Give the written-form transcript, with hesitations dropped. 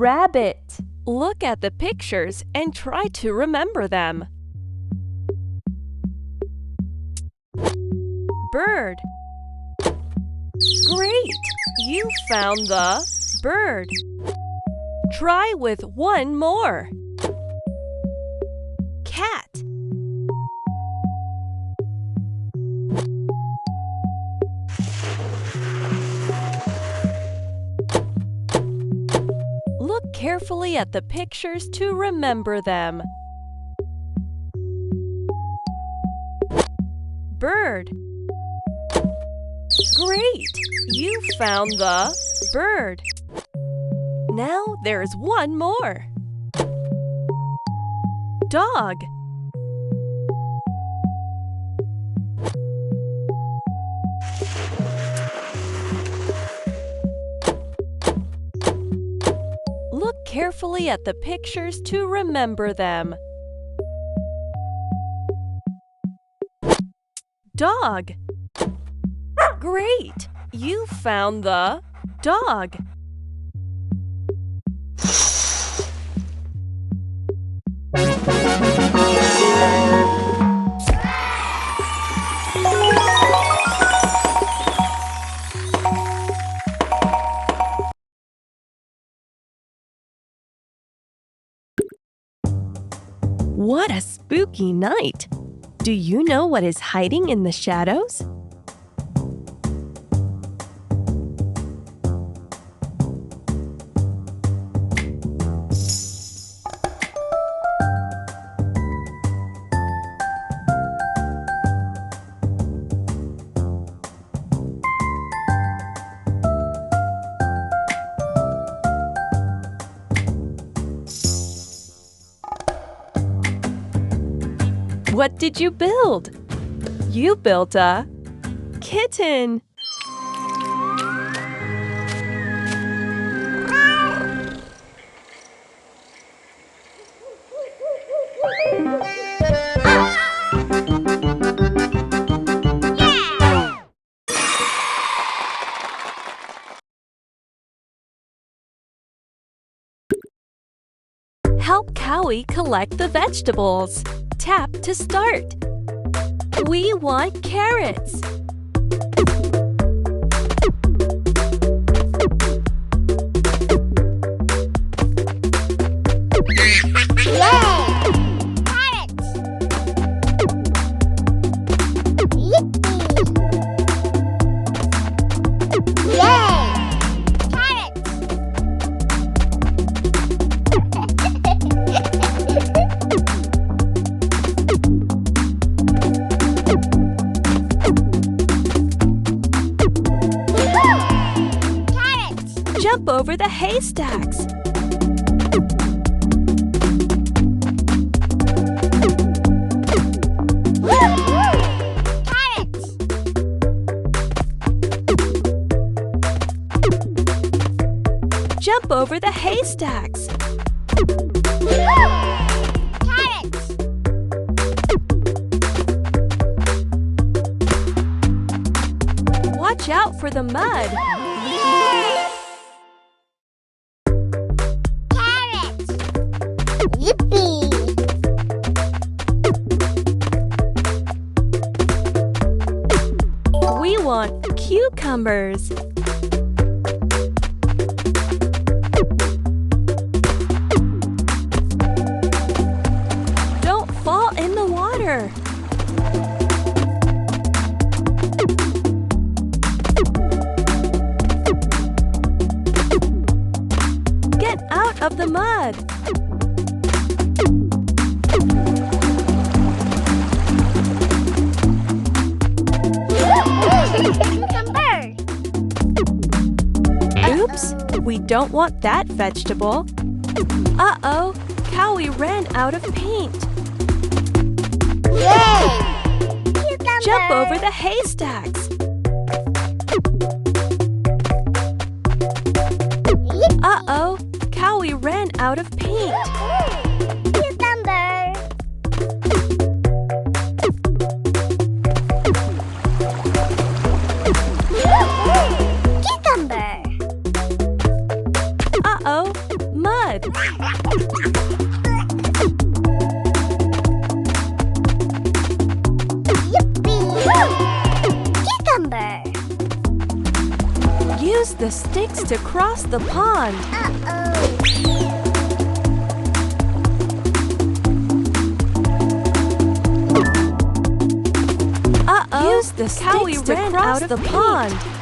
Rabbit. Look at the pictures and try to remember them. Bird. Great! You found the bird. Try with one more. Cat. Look carefully at the pictures to remember them. Bird. Great! You found the bird. Now there's one more. Dog. Look carefully at the pictures to remember them. Dog. Great! You found the dog. What a spooky night! Do you know what is hiding in the shadows? What did you build? You built a kitten. Help Cowie collect the vegetables. Tap to start. We want carrots. Jump over the haystacks. Carrots! Jump over the haystacks. Carrots! Watch out for the mud. Yippee! We want cucumbers. Don't fall in the water. Get out of the mud. Cucumber! Oops, we don't want that vegetable. Uh-oh, Cowie ran out of paint. Yay! Cucumber! Jump over the haystacks. Uh-oh, Cowie ran out of paint. Cucumber! Uh-oh, mud. the sticks to cross the pond. Uh-oh. Use the sticks to cross the pond.